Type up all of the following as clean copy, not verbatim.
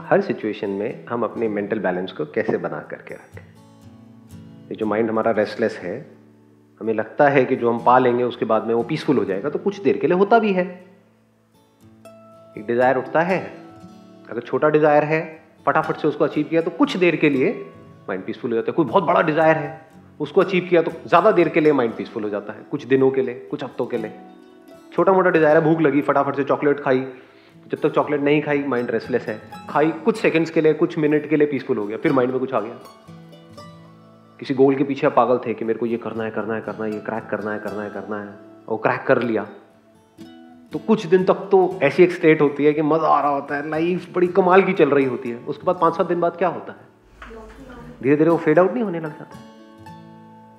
हर situation में हम अपने मेंटल बैलेंस को कैसे बना करके रखें। ये जो माइंड हमारा रेस्टलेस है, हमें लगता है कि जो हम पा लेंगे उसके बाद में वो पीसफुल हो जाएगा, तो कुछ देर के लिए होता भी है। एक डिजायर उठता है, अगर छोटा डिजायर है फटाफट से उसको अचीव किया तो कुछ देर के लिए माइंड पीसफुल हो जाता है। कोई बहुत बड़ा डिजायर है, उसको अचीव किया तो ज्यादा देर के लिए माइंड पीसफुल हो जाता है, कुछ दिनों के लिए, कुछ हफ्तों के लिए। छोटा मोटा डिजायर है, भूख लगी फटाफट से चॉकलेट खाई, जब तक चॉकलेट नहीं खाई माइंड रेस्टलेस है, खाई कुछ सेकंड्स के लिए, कुछ मिनट के लिए पीसफुल हो गया, फिर माइंड में कुछ आ गया। किसी गोल के पीछे पागल थे कि मेरे को ये करना है, ये क्रैक करना है, और क्रैक कर लिया तो कुछ दिन तक तो ऐसी एक स्टेट होती है कि मजा आ रहा होता है, लाइफ बड़ी कमाल की चल रही होती है। उसके बाद 5-7 दिन बाद क्या होता है, धीरे धीरे वो फेड आउट नहीं होने लग जाता है,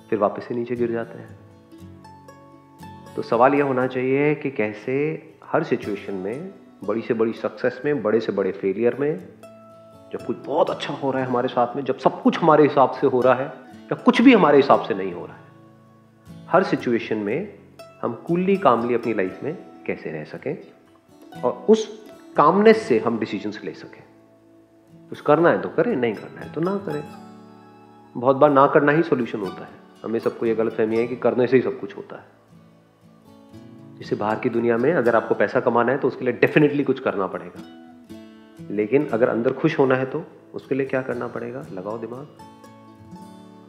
फिर वापस से नीचे गिर जाते हैं। तो सवाल यह होना चाहिए कि कैसे हर सिचुएशन में, बड़ी से बड़ी सक्सेस में, बड़े से बड़े फेलियर में, जब कुछ बहुत अच्छा हो रहा है हमारे साथ में, जब सब कुछ हमारे हिसाब से हो रहा है या कुछ भी हमारे हिसाब से नहीं हो रहा है, हर सिचुएशन में हम कूलली कामली अपनी लाइफ में कैसे रह सकें और उस कामनेस से हम डिसीजंस ले सकें। कुछ करना है तो करें, नहीं करना है तो ना करें। बहुत बार ना करना ही सॉल्यूशन होता है। हमें सबको ये गलतफहमी है कि करने से ही सब कुछ होता है। जैसे बाहर की दुनिया में अगर आपको पैसा कमाना है तो उसके लिए डेफिनेटली कुछ करना पड़ेगा, लेकिन अगर अंदर खुश होना है तो उसके लिए क्या करना पड़ेगा? लगाओ दिमाग,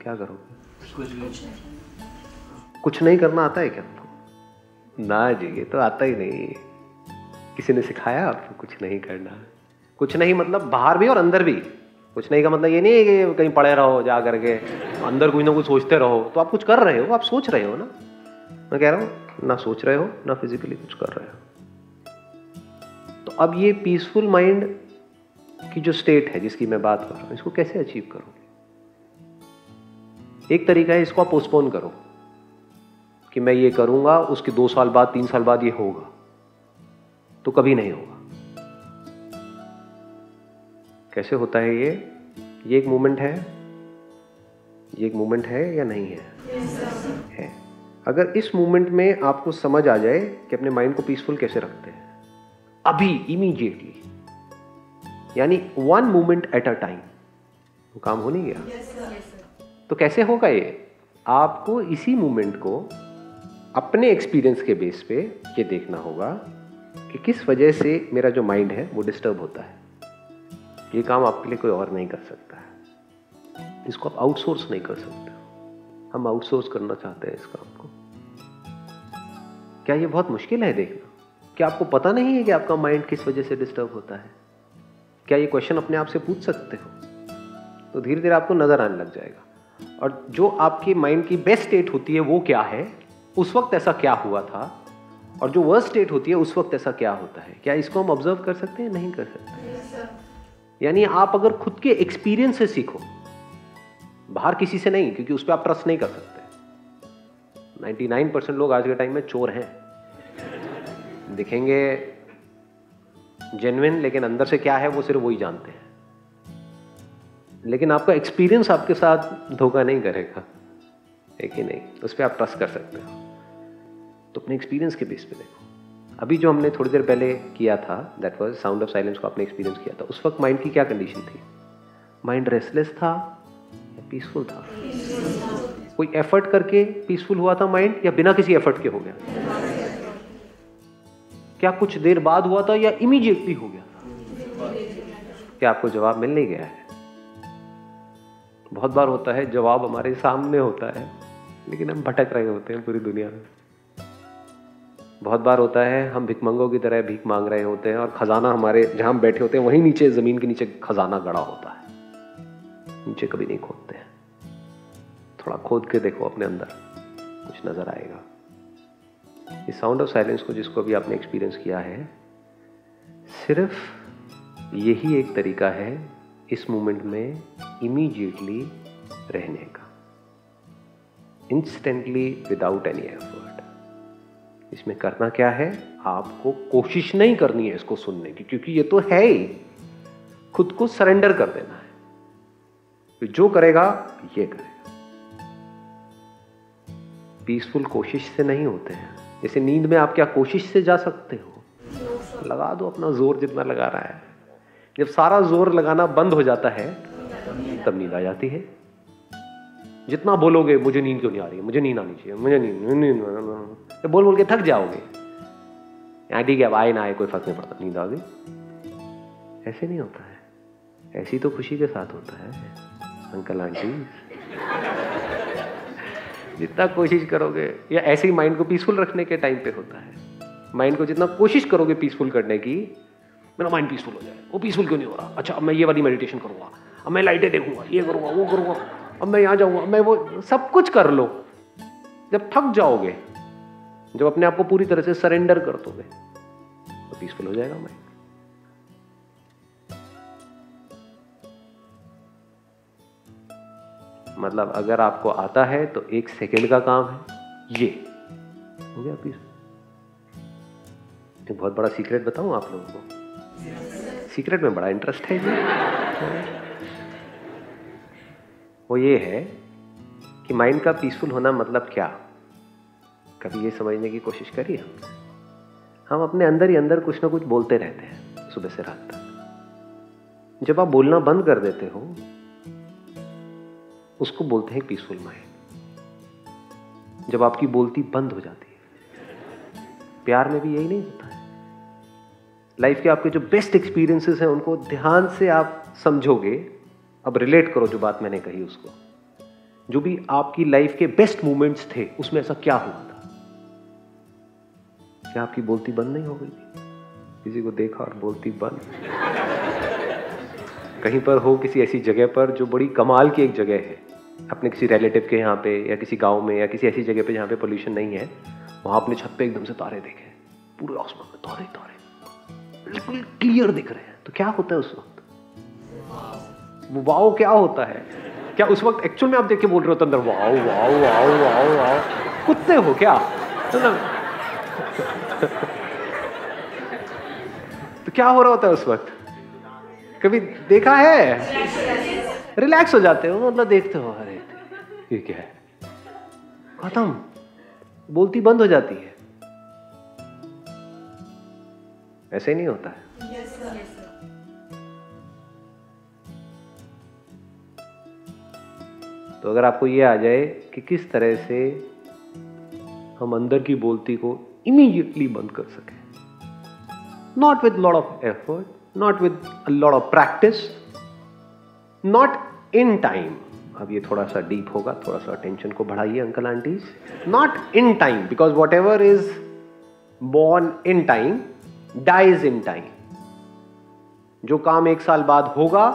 क्या करोगे? कुछ नहीं करना आता है क्या आपको? ना जी, ये तो आता ही नहीं। किसी ने सिखाया आपको कुछ नहीं करना? कुछ नहीं मतलब बाहर भी और अंदर भी। कुछ नहीं का मतलब ये नहीं है कि कहीं पड़े रहो जा करके, अंदर कुछ ना कुछ सोचते रहो। तो आप कुछ कर रहे हो, आप सोच रहे हो ना। मैं कह रहा हूं ना सोच रहे हो ना फिजिकली कुछ कर रहे हो। तो अब ये पीसफुल माइंड की जो स्टेट है जिसकी मैं बात कर रहा हूं, इसको कैसे अचीव करोगे? एक तरीका है, इसको आप पोस्टपोन करो कि मैं ये करूंगा, उसके 2 साल बाद 3 साल बाद ये होगा, तो कभी नहीं होगा। कैसे होता है ये एक मूवमेंट है, ये एक मूवमेंट है या नहीं है? है। अगर इस मूवमेंट में आपको समझ आ जाए कि अपने माइंड को पीसफुल कैसे रखते हैं, अभी इमीडिएटली, यानी 1 मूवमेंट एट अ टाइम, वो काम हो नहीं गया। तो कैसे होगा ये? आपको इसी मूवमेंट को अपने एक्सपीरियंस के बेस पे ये देखना होगा कि किस वजह से मेरा जो माइंड है वो डिस्टर्ब होता है। ये काम आपके लिए कोई और नहीं कर सकता है, इसको आप आउटसोर्स नहीं कर सकते। हम आउटसोर्स करना चाहते हैं इस काम को। क्या ये बहुत मुश्किल है देखना? क्या आपको पता नहीं है कि आपका माइंड किस वजह से डिस्टर्ब होता है? क्या ये क्वेश्चन अपने आप से पूछ सकते हो? तो धीरे धीरे आपको नजर आने लग जाएगा। और जो आपकी माइंड की बेस्ट स्टेट होती है वो क्या है, उस वक्त ऐसा क्या हुआ था, और जो वर्स्ट स्टेट होती है उस वक्त ऐसा क्या होता है, क्या इसको हम ऑब्जर्व कर सकते हैं? नहीं कर सकते। यानी आप अगर खुद के एक्सपीरियंस से सीखो, बाहर किसी से नहीं, क्योंकि उस पर आप ट्रस्ट नहीं कर सकते। 99% लोग आज के टाइम में चोर हैं, दिखेंगे जेन्युइन, लेकिन अंदर से क्या है वो सिर्फ वही जानते हैं। लेकिन आपका एक्सपीरियंस आपके साथ धोखा नहीं करेगा, है कि नहीं? उस पर आप ट्रस्ट कर सकते हो। तो अपने एक्सपीरियंस के बेस पे देखो। अभी जो हमने थोड़ी देर पहले किया था, that was sound of silence को आपने एक्सपीरियंस किया था, उस वक्त माइंड की क्या कंडीशन थी? माइंड रेस्टलेस था या पीसफुल था? कोई एफर्ट करके पीसफुल हुआ था माइंड, या बिना किसी एफर्ट के हो गया? क्या कुछ देर बाद हुआ था या इमीडिएटली हो गया? क्या आपको जवाब मिल नहीं गया है? बहुत बार होता है जवाब हमारे सामने होता है, लेकिन हम भटक रहे होते हैं पूरी दुनिया में। बहुत बार होता है हम भिखमंगों की तरह भीख मांग रहे होते हैं, और खजाना हमारे जहां हम बैठे होते हैं वहीं नीचे, जमीन के नीचे खजाना गड़ा होता है। नीचे कभी नहीं खोदते हैं। थोड़ा खोद के देखो अपने अंदर, कुछ नजर आएगा। इस साउंड ऑफ साइलेंस को जिसको भी आपने एक्सपीरियंस किया है, सिर्फ यही एक तरीका है इस मोमेंट में इमीडिएटली रहने का, इंस्टेंटली, विदाउट एनी एफर्ट। इसमें करना क्या है? आपको कोशिश नहीं करनी है इसको सुनने की, क्योंकि ये तो है ही। खुद को सरेंडर कर देना है, जो करेगा ये करेगा। पीसफुल कोशिश से नहीं होते हैं। जैसे नींद में आप क्या कोशिश से जा सकते हो? लगा दो अपना जोर जितना लगा रहा है। जब सारा जोर लगाना बंद हो जाता है तब नींद आ जाती है। जितना बोलोगे मुझे नींद क्यों नहीं आ रही है, मुझे नींद आनी चाहिए, मुझे नींद बोल बोल के थक जाओगे। ठीक है, अब आए ना आए कोई फर्क नहीं पड़ता, नींद आ गई। ऐसे नहीं होता है, ऐसी तो खुशी के साथ होता है अंकल आंटी। जितना कोशिश करोगे, या ऐसे ही माइंड को पीसफुल रखने के टाइम पे होता है, माइंड को जितना कोशिश करोगे पीसफुल करने की, मेरा माइंड पीसफुल हो जाए, वो पीसफुल क्यों नहीं हो रहा, अच्छा अब मैं ये वाली मेडिटेशन करूंगा, अब मैं लाइटें देखूंगा, ये करूंगा, वो करूंगा, अब मैं यहाँ जाऊंगा, मैं वो सब कुछ कर लो। जब थक जाओगे, जब अपने आप को पूरी तरह से सरेंडर कर दोगे, तो पीसफुल हो जाएगा माइंड। मतलब अगर आपको आता है तो 1 सेकेंड का काम है, ये हो गया पीसफुल। एक बहुत बड़ा सीक्रेट बताऊं आप लोगों को, सीक्रेट में बड़ा इंटरेस्ट है जी। वो ये है कि माइंड का पीसफुल होना मतलब क्या। कभी ये समझने की कोशिश करिए। हम अपने अंदर ही अंदर कुछ ना कुछ बोलते रहते हैं सुबह से रात तक। जब आप बोलना बंद कर देते हो, उसको बोलते हैं पीसफुल माइंड। जब आपकी बोलती बंद हो जाती है, प्यार में भी यही नहीं होता है। लाइफ के आपके जो बेस्ट एक्सपीरियंसेस हैं उनको ध्यान से आप समझोगे। अब रिलेट करो जो बात मैंने कही उसको। जो भी आपकी लाइफ के बेस्ट मोमेंट्स थे, उसमें ऐसा क्या हुआ था? क्या आपकी बोलती बंद नहीं हो गई थी? किसी को देखा और बोलती बंद? कहीं पर हो, किसी ऐसी जगह पर जो बड़ी कमाल की एक जगह है, अपने किसी रिलेटिव के यहाँ पे, या किसी गांव में, या किसी ऐसी जगह पे जहाँ पे पोल्यूशन नहीं है, वहां अपने छत पे एकदम से तारे देखे, पूरे आसमान में तारे तारे बिल्कुल क्लियर दिख रहे हैं, तो क्या होता है उस वक्त? वो वाओ क्या होता है? क्या उस वक्त एक्चुअल में आप देख के बोल रहे हो तो अंदर wow wow wow wow wow? कुत्ते हो क्या? तो क्या हो रहा होता है उस वक्त? कभी देखा है? रिलैक्स हो जाते हो, मतलब देखते हो, अरे ये क्या है, खत्म, बोलती बंद हो जाती है। ऐसे नहीं होता है। तो अगर आपको ये आ जाए कि किस तरह से हम अंदर की बोलती को इमीडिएटली बंद कर सकें, not with lot of effort, not with a lot of practice, not in time. अब ये थोड़ा सा डीप होगा, थोड़ा सा टेंशन को बढ़ाइए uncle aunties. Not in time, because whatever is born in time dies in time. जो काम 1 साल बाद होगा,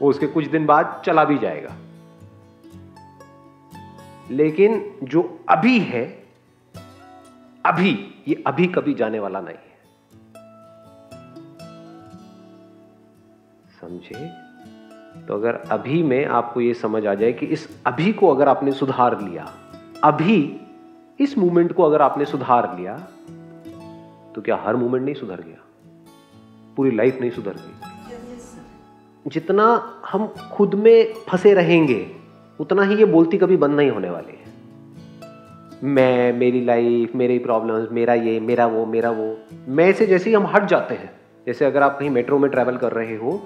वो उसके कुछ दिन बाद चला भी जाएगा। लेकिन जो अभी है, अभी, ये अभी कभी जाने वाला नहीं है। समझे? तो अगर अभी में आपको ये समझ आ जाए कि इस अभी को अगर आपने सुधार लिया, अभी इस मूवमेंट को अगर आपने सुधार लिया, तो क्या हर मूवमेंट नहीं सुधर गया? पूरी लाइफ नहीं सुधर गई? जितना हम खुद में फंसे रहेंगे, उतना ही ये बोलती कभी बंद नहीं होने वाली है। मैं, मेरी लाइफ, मेरी प्रॉब्लम्स, मेरा ये, मेरा वो, मेरा वो। मैं से जैसे ही हम हट जाते हैं, जैसे अगर आप कहीं मेट्रो में ट्रैवल कर रहे हो,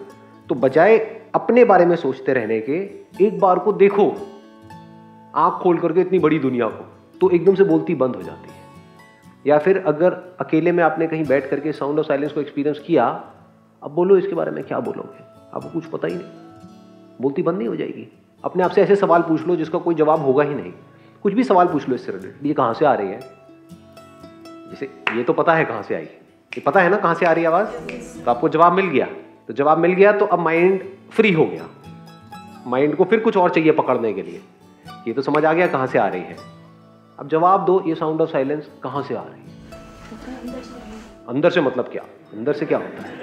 तो बजाय अपने बारे में सोचते रहने के, एक बार को देखो आंख खोल करके इतनी बड़ी दुनिया को, तो एकदम से बोलती बंद हो जाती है। या फिर अगर अकेले में आपने कहीं बैठ करके साउंड ऑफ साइलेंस को एक्सपीरियंस किया, अब बोलो इसके बारे में क्या बोलोगे? आपको कुछ पता ही नहीं, बोलती बंद नहीं हो जाएगी। अपने आप से ऐसे सवाल पूछ लो जिसका कोई जवाब होगा ही नहीं। कुछ भी सवाल पूछ लो इससे रिलेटेड, ये कहां से आ रही है? जैसे ये तो पता है कहां से आई, ये पता है ना कहां से आ रही है आवाज, तो आपको जवाब मिल गया। तो जवाब मिल गया तो अब माइंड फ्री हो गया। माइंड को फिर कुछ और चाहिए पकड़ने के लिए। ये तो समझ आ गया कहां से आ रही है, अब जवाब दो, ये साउंड ऑफ साइलेंस कहां से आ रही है? अंदर से। मतलब क्या? अंदर से क्या होता है?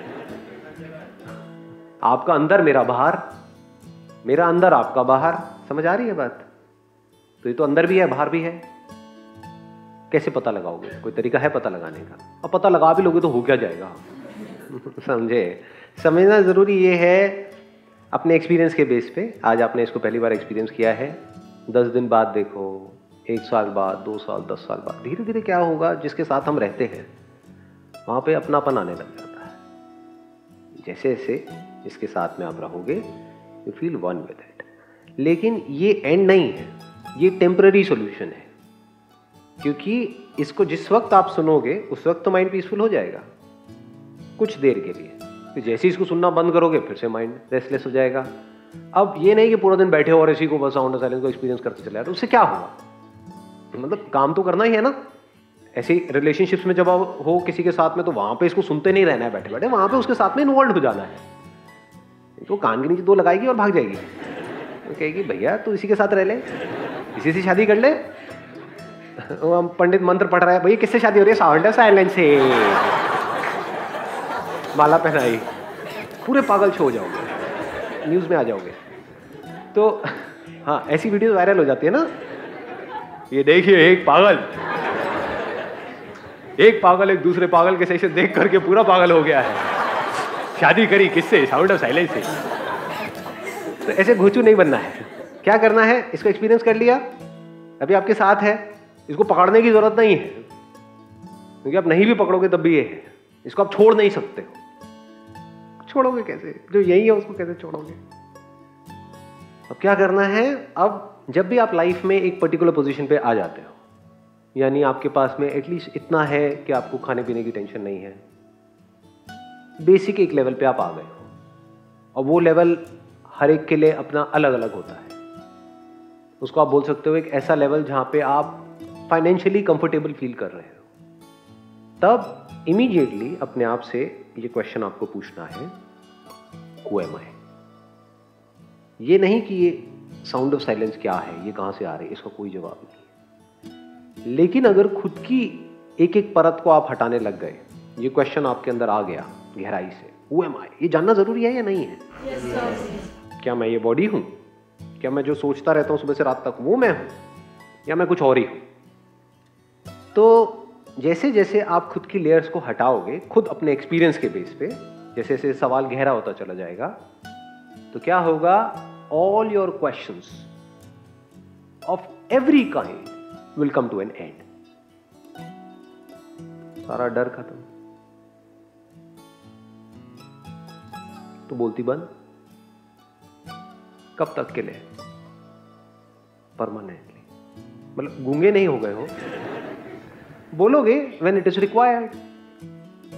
आपका अंदर, मेरा बाहर, मेरा अंदर, आपका बाहर। समझ आ रही है बात? तो ये तो अंदर भी है, बाहर भी है। कैसे पता लगाओगे? कोई तरीका है पता लगाने का? अब पता लगा भी लोगे तो हो क्या जाएगा? समझे? समझना जरूरी ये है अपने एक्सपीरियंस के बेस पे। आज आपने इसको पहली बार एक्सपीरियंस किया है, 10 दिन बाद देखो, 1 साल बाद, 2 साल, 10 साल बाद, धीरे धीरे क्या होगा, जिसके साथ हम रहते हैं वहां पे अपनापन आने लग जाता है। जैसे जैसे इसके साथ में आप रहोगे you feel one with it. लेकिन ये एंड नहीं है, ये टेम्पररी सॉल्यूशन है, क्योंकि इसको जिस वक्त आप सुनोगे उस वक्त तो माइंड पीसफुल हो जाएगा कुछ देर के लिए, तो जैसे ही इसको सुनना बंद करोगे फिर से माइंड रेस्टलेस हो जाएगा। अब ये नहीं कि पूरा दिन बैठे हो और इसी को बस साउंड साइलेंस को एक्सपीरियंस करते चले, तो उससे क्या होगा? मतलब काम तो करना ही है ना। ऐसे रिलेशनशिप्स में जब आप हो किसी के साथ में, तो वहां पे इसको सुनते नहीं रहना है बैठे बैठे, वहां पे उसके साथ में इन्वॉल्व हो जाना है। तो कान के नीचे दो लगाएगी और भाग जाएगी, तो कहेगी भैया तू इसी के साथ रह ले, इसी से शादी कर ले। वो पंडित मंत्र पढ़ रहा है, भैया किससे शादी हो रही है? साउंड साइलेंस से। माला पहनाई, पूरे पागल छो जाओगे, न्यूज में आ जाओगे। तो हाँ, ऐसी वीडियो वायरल हो जाती है ना, ये देखिए एक पागल एक दूसरे पागल के सेशन देख करके पूरा पागल हो गया है, शादी करी किससे? साउंड ऑफ साइलेंस से। तो ऐसे घोचू नहीं बनना है। क्या करना है? इसको एक्सपीरियंस कर लिया, अभी आपके साथ है, इसको पकड़ने की जरूरत नहीं है, क्योंकि आप नहीं भी पकड़ोगे तब भी ये है, इसको आप छोड़ नहीं सकते हो। छोड़ोगे कैसे? जो यही है उसको कैसे छोड़ोगे? अब क्या करना है? अब जब भी आप लाइफ में एक पर्टिकुलर पोजीशन पे आ जाते हो, यानी आपके पास में एटलीस्ट इतना है कि आपको खाने पीने की टेंशन नहीं है, बेसिक एक लेवल पे आप आ गए हो, और वो लेवल हर एक के लिए अपना अलग अलग होता है। उसको आप बोल सकते हो एक ऐसा लेवल जहां पे आप फाइनेंशियली कंफर्टेबल फील कर रहे हो। तब इमीडिएटली अपने आप से ये क्वेश्चन आपको पूछना है, हु एम आई? ये नहीं कि ये साउंड ऑफ साइलेंस क्या है, ये कहां से आ रही है, इसका कोई जवाब नहीं। लेकिन अगर खुद की एक एक परत को आप हटाने लग गए, ये क्वेश्चन आपके अंदर आ गया गहराई से, हु एम आई? ये जानना जरूरी है या नहीं है? क्या मैं ये बॉडी हूं? क्या मैं जो सोचता रहता हूं सुबह से रात तक वो मैं हूं, या मैं कुछ और ही हूं? तो जैसे जैसे आप खुद की लेयर्स को हटाओगे, खुद अपने एक्सपीरियंस के बेस पे, जैसे जैसे सवाल गहरा होता चला जाएगा, तो क्या होगा? All your questions of every kind will come to an end. सारा डर खत्म, तो बोलती बंद। कब तक के लिए? परमानेंटली। मतलब गूंगे नहीं हो गए हो, बोलोगे व्हेन इट इज रिक्वायर्ड।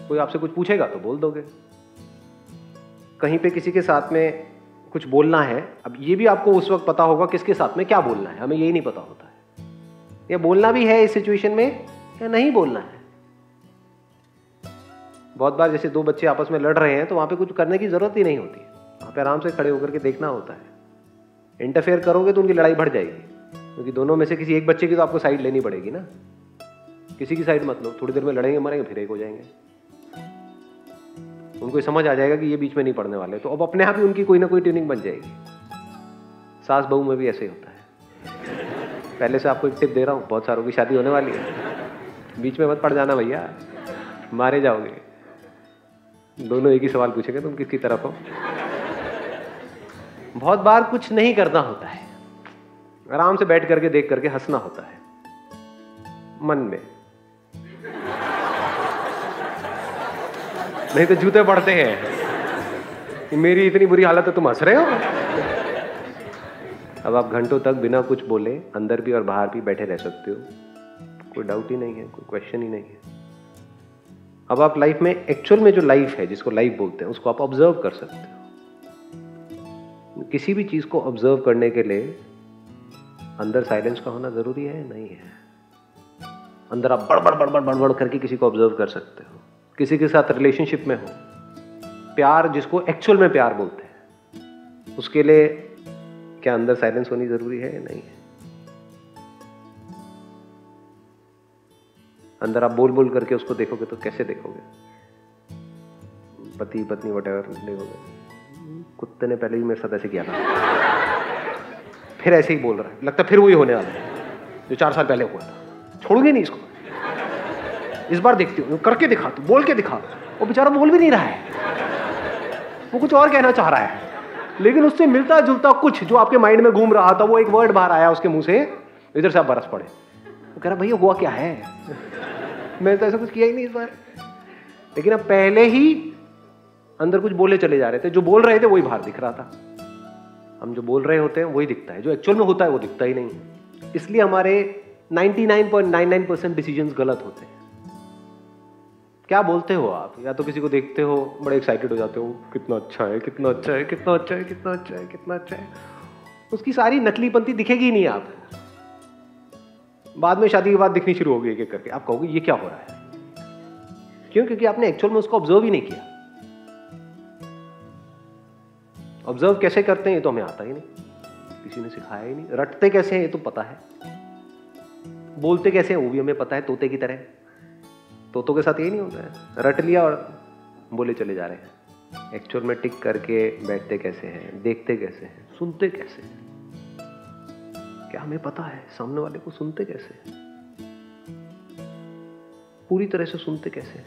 कोई आपसे कुछ पूछेगा तो बोल दोगे। कहीं पे किसी के साथ में कुछ बोलना है, अब ये भी आपको उस वक्त पता होगा किसके साथ में क्या बोलना है, हमें यही नहीं पता होता है। या बोलना भी है इस सिचुएशन में या नहीं बोलना है। बहुत बार जैसे दो बच्चे आपस में लड़ रहे हैं, तो वहां पे कुछ करने की जरूरत ही नहीं होती, वहां पे आराम से खड़े होकर के देखना होता है। इंटरफेयर करोगे तो उनकी लड़ाई बढ़ जाएगी, क्योंकि दोनों में से किसी एक बच्चे की तो आपको साइड लेनी पड़ेगी ना। किसी की साइड मत लो, थोड़ी देर में लड़ेंगे मरेंगे फिर एक हो जाएंगे। उनको समझ आ जाएगा कि ये बीच में नहीं पड़ने वाले, तो अब अपने आप ही उनकी कोई ना कोई ट्यूनिंग बन जाएगी। सास बहू में भी ऐसे ही होता है। पहले से आपको एक टिप दे रहा हूँ, बहुत सारों की शादी होने वाली है, बीच में मत पड़ जाना भैया, मारे जाओगे। दोनों एक ही सवाल पूछेंगे, तुम किसकी तरफ हो? बहुत बार कुछ नहीं करना होता है, आराम से बैठ करके देख करके हंसना होता है मन में, नहीं तो जूते पड़ते हैं। मेरी इतनी बुरी हालत है, तुम हंस रहे हो। अब आप घंटों तक बिना कुछ बोले अंदर भी और बाहर भी बैठे रह सकते हो, कोई डाउट ही नहीं है, कोई क्वेश्चन ही नहीं है। अब आप लाइफ में एक्चुअल में जो लाइफ है, जिसको लाइफ बोलते हैं, उसको आप ऑब्जर्व कर सकते हो। किसी भी चीज को ऑब्जर्व करने के लिए अंदर साइलेंस का होना जरूरी है? नहीं है। अंदर आप बड़बड़ बड़बड़ बड़बड़ करके किसी को ऑब्जर्व कर सकते हो। किसी के साथ रिलेशनशिप में हो, प्यार जिसको एक्चुअल में प्यार बोलते हैं, उसके लिए क्या अंदर साइलेंस होनी जरूरी है? नहीं है। अंदर आप बोल बोल करके उसको देखोगे तो कैसे देखोगे? पति पत्नी वटेवर देखोगे। कुत्ते ने पहले भी मेरे साथ ऐसे किया था, फिर ऐसे ही बोल रहा है, लगता फिर वही होने वाला है जो 4 साल पहले हुआ था। छोड़ोगे नहीं इसको, इस बार देखती हूँ, करके दिखा, तू बोल के दिखा। वो बेचारा बोल भी नहीं रहा है, वो कुछ और कहना चाह रहा है, लेकिन उससे मिलता जुलता कुछ जो आपके माइंड में घूम रहा था, वो एक वर्ड बाहर आया उसके मुंह से, इधर से आप बरस पड़े। वो कह रहा भैया हुआ क्या है? मैंने तो ऐसा कुछ किया ही नहीं इस बार। लेकिन अब पहले ही अंदर कुछ बोले चले जा रहे थे, जो बोल रहे थे वही बाहर दिख रहा था। हम जो बोल रहे होते हैं वही दिखता है, जो एक्चुअल में होता है वो दिखता ही नहीं है। इसलिए हमारे 99.99% डिसीजंस गलत होते हैं। क्या बोलते हो आप? या तो किसी को देखते हो, बड़े एक्साइटेड हो जाते हो, कितना अच्छा है, कितना अच्छा है, कितना अच्छा है, कितना अच्छा है, कितना अच्छा है। उसकी सारी नकलीपंती दिखेगी नहीं आप। बाद में शादी के बाद दिखनी शुरू होगी एक एक करके। आप कहोगे ये क्या हो रहा है? क्यों? क्योंकि आपने एक्चुअल में उसको ऑब्जर्व ही नहीं किया। ऑब्जर्व कैसे करते हैं ये तो हमें आता ही नहीं, किसी ने सिखाया ही नहीं। रटते कैसे हैं ये तो पता है, बोलते कैसे हैं वो भी हमें पता है, तोते की तरह। तोतों के साथ यही नहीं होता है, रट लिया और बोले चले जा रहे हैं। एक्चुअल में टिक करके बैठते कैसे हैं, देखते कैसे हैं, सुनते कैसे हैं? क्या हमें पता है सामने वाले को सुनते कैसे हैं? पूरी तरह से सुनते कैसे हैं,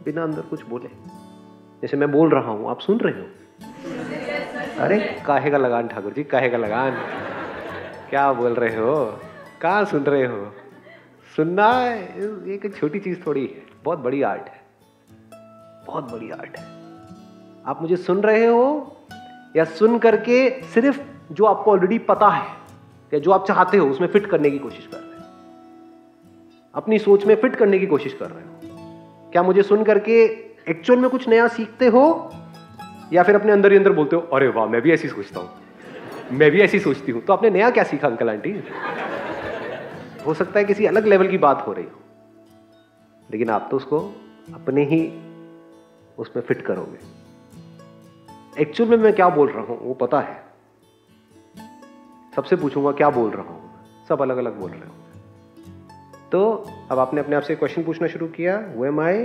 बिना अंदर कुछ बोले। जैसे मैं बोल रहा हूं, आप सुन रहे हो? अरे काहे का लगान ठाकुर जी, काहे का लगान, क्या बोल रहे हो, कहाँ सुन रहे हो? सुनना एक छोटी चीज थोड़ी है, बहुत बड़ी आर्ट है, बहुत बड़ी आर्ट है। आप मुझे सुन रहे हो या सुन करके सिर्फ जो आपको ऑलरेडी पता है या जो आप चाहते हो उसमें फिट करने की कोशिश कर रहे हो, अपनी सोच में फिट करने की कोशिश कर रहे हो? क्या मुझे सुन करके एक्चुअल में कुछ नया सीखते हो या फिर अपने अंदर ही अंदर बोलते हो अरे वाह मैं भी ऐसी सोचता हूं, मैं भी ऐसी सोचती हूं? तो आपने नया क्या सीखा अंकल आंटी? हो सकता है किसी अलग लेवल की बात हो रही हो, लेकिन आप तो उसको अपने ही उसमें फिट करोगे। एक्चुअल में मैं क्या बोल रहा हूं वो पता है। सबसे पूछूंगा क्या बोल रहा हूं, सब अलग अलग बोल रहे हो। तो अब आपने अपने आप से क्वेश्चन पूछना शुरू किया, हु एम आई,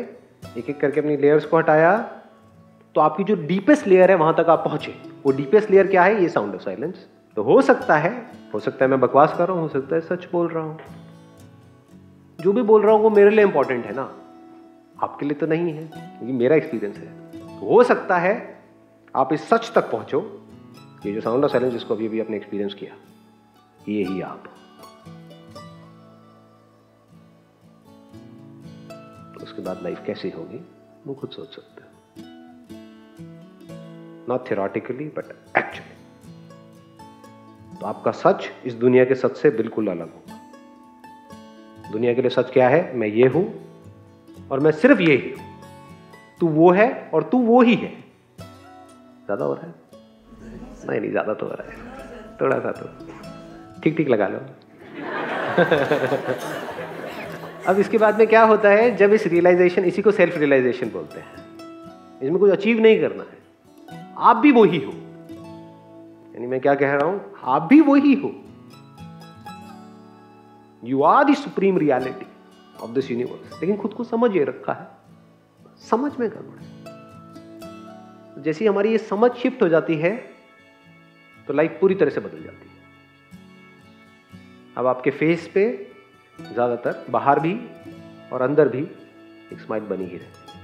एक एक करके अपनी लेयर्स को हटाया, तो आपकी जो डीपेस्ट लेयर है वहां तक आप पहुंचे। वो डीपेस्ट लेयर क्या है? ये साउंड ऑफ साइलेंस। तो हो सकता है मैं बकवास कर रहा हूं, हो सकता है सच बोल रहा हूं। जो भी बोल रहा हूं वो मेरे लिए इंपॉर्टेंट है ना, आपके लिए तो नहीं है, क्योंकि मेरा एक्सपीरियंस है। तो हो सकता है आप इस सच तक पहुंचो, ये जो साउंड ऑफ साइलेंस जिसको अभी आपने एक्सपीरियंस किया, ये ही आप। तो उसके बाद लाइफ कैसी होगी वो खुद सोच सकते हो, नॉट थियोरेटिकली बट एक्चुअली। तो आपका सच इस दुनिया के सच से बिल्कुल अलग होगा। दुनिया के लिए सच क्या है? मैं ये हूं और मैं सिर्फ ये ही हूं, तू वो है और तू वो ही है। ज्यादा हो रहा है? नहीं ज्यादा तो हो रहा है, थोड़ा सा तो ठीक ठीक लगा लो। अब इसके बाद में क्या होता है, जब इस रियलाइजेशन, इसी को सेल्फ रियलाइजेशन बोलते हैं, इसमें कुछ अचीव नहीं करना है, आप भी वही हो। यानी मैं क्या कह रहा हूं, आप भी वही हो। You are the supreme reality of this universe. लेकिन खुद को समझ ये रखा है, समझ में गड़बड़ है। जैसी हमारी ये समझ शिफ्ट हो जाती है तो लाइफ पूरी तरह से बदल जाती है। अब आपके फेस पे ज्यादातर बाहर भी और अंदर भी एक स्माइल बनी ही रहती है।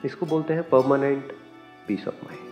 इसको बोलते हैं परमानेंट पीस ऑफ माइंड।